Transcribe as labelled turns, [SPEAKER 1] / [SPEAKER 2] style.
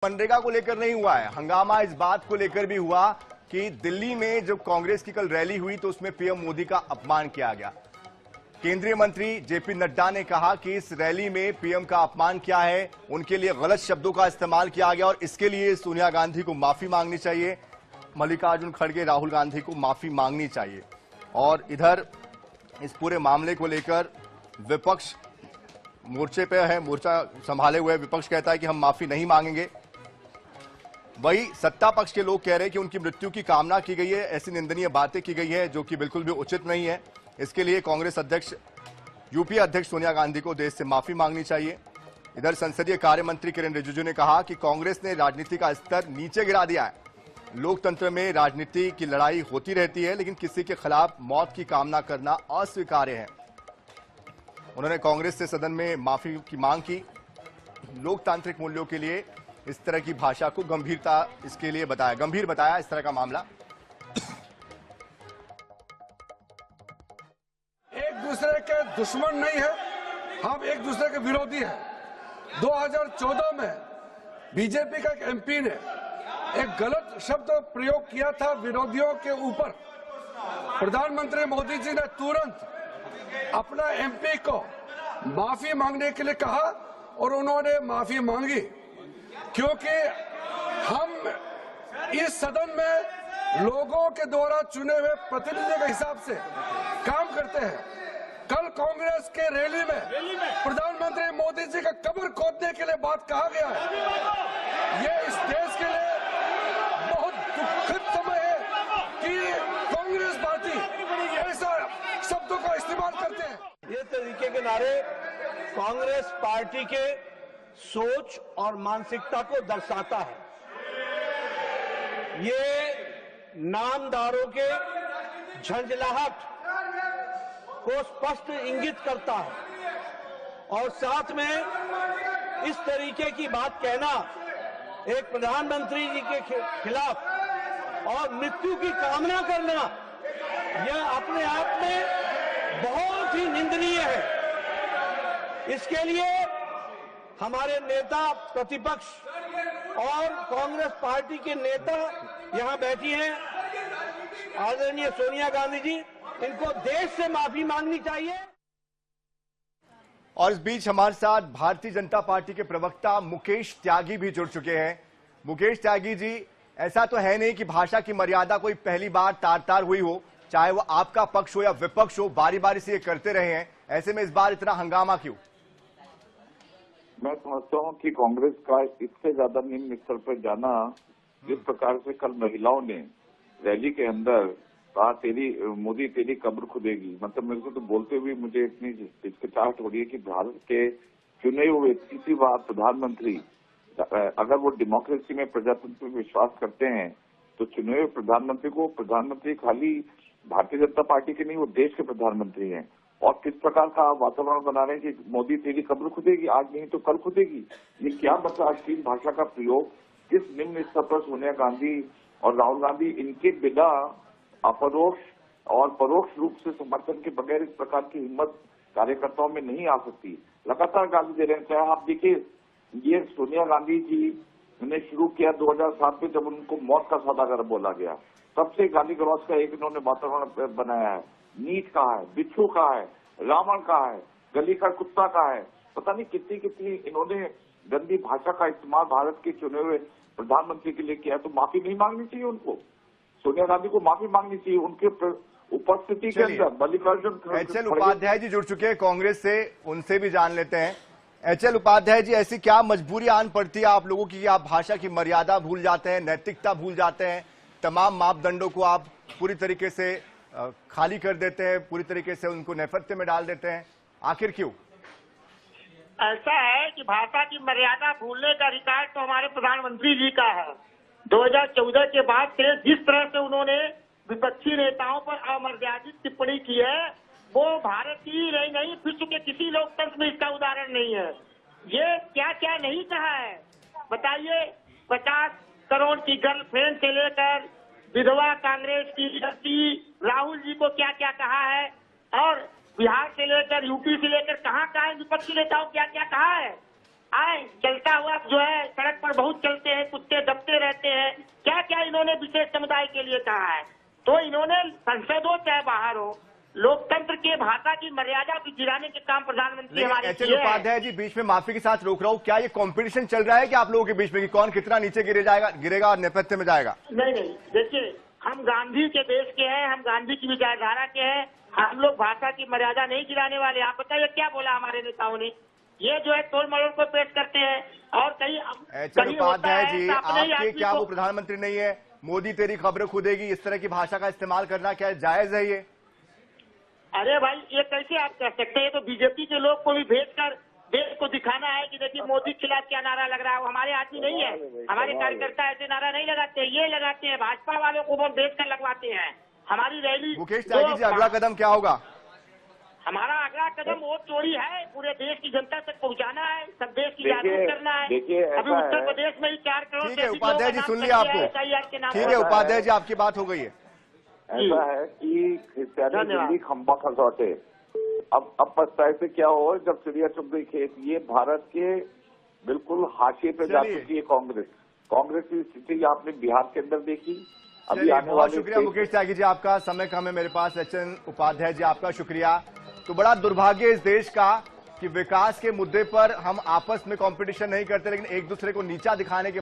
[SPEAKER 1] मनरेगा को लेकर नहीं हुआ है हंगामा, इस बात को लेकर भी हुआ कि दिल्ली में जब कांग्रेस की कल रैली हुई तो उसमें पीएम मोदी का अपमान किया गया। केंद्रीय मंत्री जेपी नड्डा ने कहा कि इस रैली में पीएम का अपमान किया है, उनके लिए गलत शब्दों का इस्तेमाल किया गया और इसके लिए सोनिया गांधी को माफी मांगनी चाहिए, मल्लिकार्जुन खड़गे, राहुल गांधी को माफी मांगनी चाहिए। और इधर इस पूरे मामले को लेकर विपक्ष मोर्चे पे है, मोर्चा संभाले हुए विपक्ष कहता है कि हम माफी नहीं मांगेंगे। वही सत्ता पक्ष के लोग कह रहे हैं कि उनकी मृत्यु की कामना की गई है, ऐसी निंदनीय बातें की गई है जो कि बिल्कुल भी उचित नहीं है। इसके लिए कांग्रेस अध्यक्ष, यूपीए अध्यक्ष सोनिया गांधी को देश से माफी मांगनी चाहिए। इधर संसदीय कार्य मंत्री किरेन रिजिजू ने कहा कि कांग्रेस ने राजनीति का स्तर नीचे गिरा दिया है। लोकतंत्र में राजनीति की लड़ाई होती रहती है, लेकिन किसी के खिलाफ मौत की कामना करना अस्वीकार्य है। उन्होंने कांग्रेस से सदन में माफी की मांग की। लोकतांत्रिक मूल्यों के लिए इस तरह की भाषा को गंभीर बताया इस तरह का मामला।
[SPEAKER 2] एक दूसरे के दुश्मन नहीं है, हम एक दूसरे के विरोधी हैं। 2014 में बीजेपी का एक एमपी ने एक गलत शब्द प्रयोग किया था विरोधियों के ऊपर। प्रधानमंत्री मोदी जी ने तुरंत अपना एमपी को माफी मांगने के लिए कहा और उन्होंने माफी मांगी, क्योंकि हम इस सदन में लोगों के द्वारा चुने हुए प्रतिनिधियों के हिसाब से काम करते हैं। कल कांग्रेस के रैली में प्रधानमंत्री मोदी जी का कब्र खोदने के लिए बात कहा गया है। ये इस देश के लिए बहुत दुखद समय है कि कांग्रेस पार्टी ऐसा शब्दों का इस्तेमाल करते हैं।
[SPEAKER 3] ये तरीके के नारे कांग्रेस पार्टी के सोच और मानसिकता को दर्शाता है। ये नामदारों के झंझलाहट को स्पष्ट इंगित करता है और साथ में इस तरीके की बात कहना एक प्रधानमंत्री जी के खिलाफ और मृत्यु की कामना करना, यह अपने आप में बहुत ही निंदनीय है। इसके लिए हमारे नेता प्रतिपक्ष और कांग्रेस पार्टी के नेता यहां बैठी हैं, आदरणीय सोनिया गांधी जी, इनको देश से माफी मांगनी चाहिए।
[SPEAKER 1] और इस बीच हमारे साथ भारतीय जनता पार्टी के प्रवक्ता मुकेश त्यागी भी जुड़ चुके हैं। मुकेश त्यागी जी, ऐसा तो है नहीं कि भाषा की मर्यादा कोई पहली बार तार तार हुई हो, चाहे वो आपका पक्ष हो या विपक्ष हो, बारी बारी से ये करते रहे हैं। ऐसे में इस बार इतना हंगामा क्यों?
[SPEAKER 4] मैं समझता हूं कि कांग्रेस का इससे ज्यादा निम्न स्तर पर जाना, जिस प्रकार से कल महिलाओं ने रैली के अंदर कहा मोदी तेरी कब्र खुदेगी, मतलब मेरे को तो बोलते हुए मुझे इतनी हिचकिचाहट हो रही है कि भारत के चुने हुए किसी बार प्रधानमंत्री, अगर वो डेमोक्रेसी में, प्रजातंत्र में विश्वास करते हैं तो चुने हुए प्रधानमंत्री खाली भारतीय जनता पार्टी के नहीं, वो देश के प्रधानमंत्री हैं। और किस प्रकार का वातावरण बना रहे हैं कि मोदी तेरी कब्र खुदेगी, आज नहीं तो कल खुदेगी। ये क्या मतलब अश्लील भाषा का प्रयोग किस निम्न स्तर पर सोनिया गांधी और राहुल गांधी, इनके बिना अपरोक्ष और परोक्ष रूप से समर्थन के बगैर इस प्रकार की हिम्मत कार्यकर्ताओं में नहीं आ सकती। लगातार गाली दे रहे हैं। चाहे आप देखिए, ये सोनिया गांधी जी ने शुरू किया 2007 में, जब उनको मौत का सौदागर बोला गया, तब से गाली गलौज का एक इन्होंने वातावरण बनाया है। नीच कहा है, बिच्छू कहा है, रावण कहा है, गली का कुत्ता कहा है, पता नहीं कितनी कितनी इन्होंने गंदी भाषा का इस्तेमाल भारत के चुने हुए प्रधानमंत्री के लिए किया। तो माफी नहीं मांगनी चाहिए उनको, सोनिया गांधी को माफी मांगनी चाहिए उनके उपस्थिति के अंदर। मल्लिकार्जुन
[SPEAKER 1] एचएल उपाध्याय जी जुड़ चुके हैं कांग्रेस से, उनसे भी जान लेते हैं। एचएल उपाध्याय जी, ऐसी क्या मजबूरी आन पड़ती है आप लोगों की कि आप भाषा की मर्यादा भूल जाते हैं, नैतिकता भूल जाते हैं, तमाम मापदंडों को आप पूरी तरीके से खाली कर देते हैं, पूरी तरीके से उनको नैपथ्य में डाल देते हैं? आखिर क्यों?
[SPEAKER 5] ऐसा है कि भाषा की मर्यादा भूलने का रिकॉर्ड तो हमारे प्रधानमंत्री जी का है। 2014 के बाद से जिस तरह से उन्होंने विपक्षी नेताओं पर अमर्यादित टिप्पणी की है, वो भारत की नहीं, विश्व के किसी लोकतंत्र में इसका उदाहरण नहीं है। ये क्या क्या नहीं कहा है बताइए। 50 करोड़ की गर्लफ्रेंड से लेकर विधवा कांग्रेस की लड़की राहुल जी को क्या क्या कहा है, और बिहार से लेकर यूपी से लेकर कहाँ विपक्षी नेताओं क्या क्या कहा है। आए चलता हुआ जो है सड़क पर बहुत चलते हैं, कुत्ते दबते रहते हैं, क्या क्या इन्होंने विशेष समुदाय के लिए कहा है। तो इन्होंने संसद हो चाहे बाहर हो, लोकतंत्र के भाषा की मर्यादा भी गिराने के काम प्रधानमंत्री हमारे
[SPEAKER 1] एचएन
[SPEAKER 5] किए हैं।
[SPEAKER 1] उपाध्याय जी, बीच में माफी के साथ रोक रहा हूं, क्या ये कंपटीशन चल रहा है कि आप लोगों के बीच में कि कौन कितना नीचे गिरेगा और नेपथ्य में जाएगा?
[SPEAKER 5] नहीं नहीं, देखिए हम गांधी के देश के हैं, हम गांधी की विचारधारा के हैं, हम लोग भाषा की मर्यादा नहीं गिराने वाले। आप बताइए क्या बोला हमारे नेताओं ने? ये जो है तोड़ मरोड़ को पेश करते हैं और कहीं
[SPEAKER 1] एचएन उपाध्याय जी,
[SPEAKER 5] तो अपने ही
[SPEAKER 1] आपके
[SPEAKER 5] आदमी
[SPEAKER 1] क्या
[SPEAKER 5] को-
[SPEAKER 1] वो प्रधानमंत्री नहीं है? मोदी तेरी खबरें खुदेगी, इस तरह की भाषा का इस्तेमाल करना क्या जायज है? ये
[SPEAKER 5] अरे भाई, ये कैसे आप कह सकते हैं? तो बीजेपी के लोग को भी भेजकर देश को दिखाना है कि देखिए मोदी के खिलाफ क्या नारा लग रहा है। वो हमारे आदमी नहीं है, हमारे कार्यकर्ता ऐसे नारा नहीं लगाते, ये लगाते हैं, भाजपा वालों को वो भेजकर लगवाते हैं। हमारी रैली
[SPEAKER 1] मुकेश त्यागी जी, अगला कदम क्या होगा?
[SPEAKER 5] हमारा अगला कदम वोट चोरी है, पूरे देश की जनता तक पहुंचाना है, सब देश की
[SPEAKER 4] देखिए-
[SPEAKER 5] जागरूक करना है।
[SPEAKER 4] देखिए, ऐसा
[SPEAKER 5] अभी उत्तर
[SPEAKER 4] है-
[SPEAKER 5] प्रदेश में ही 4 करोड़
[SPEAKER 1] ठीक
[SPEAKER 5] से
[SPEAKER 1] है
[SPEAKER 5] अधिक
[SPEAKER 1] उपाध्याय
[SPEAKER 5] लोगों
[SPEAKER 1] जी,
[SPEAKER 5] का
[SPEAKER 1] सुन
[SPEAKER 5] नाम
[SPEAKER 1] लिया
[SPEAKER 5] कट गया है
[SPEAKER 1] आपको।
[SPEAKER 5] SIR के नाम
[SPEAKER 1] ठीक
[SPEAKER 5] पर।
[SPEAKER 1] है उपाध्याय जी, आपकी बात हो गई है।
[SPEAKER 4] ऐसा है कि क्रिस्टियानी
[SPEAKER 5] धन्यवाद।
[SPEAKER 4] दिल्ली खंबा खसौटे। अब पछताए से क्या हो जब चिड़िया चुग गई खेत। ये भारत के बिल्कुल हाशिए पे जा
[SPEAKER 1] चलिए।
[SPEAKER 4] चुकी है कांग्रेस की स्थिति आपने बिहार के अंदर देखी। अभी
[SPEAKER 1] चलिए,
[SPEAKER 4] आने
[SPEAKER 1] बहुत
[SPEAKER 4] वाले
[SPEAKER 1] शुक्रिया मुकेश त्यागी जी, आपका समय कम है मेरे पास। एचएन उपाध्याय जी, आपका शुक्रिया। तो बड़ा दुर्भाग्य इस देश का कि विकास के मुद्दे पर हम आपस में कंपटीशन नहीं करते, लेकिन एक दूसरे को नीचा दिखाने के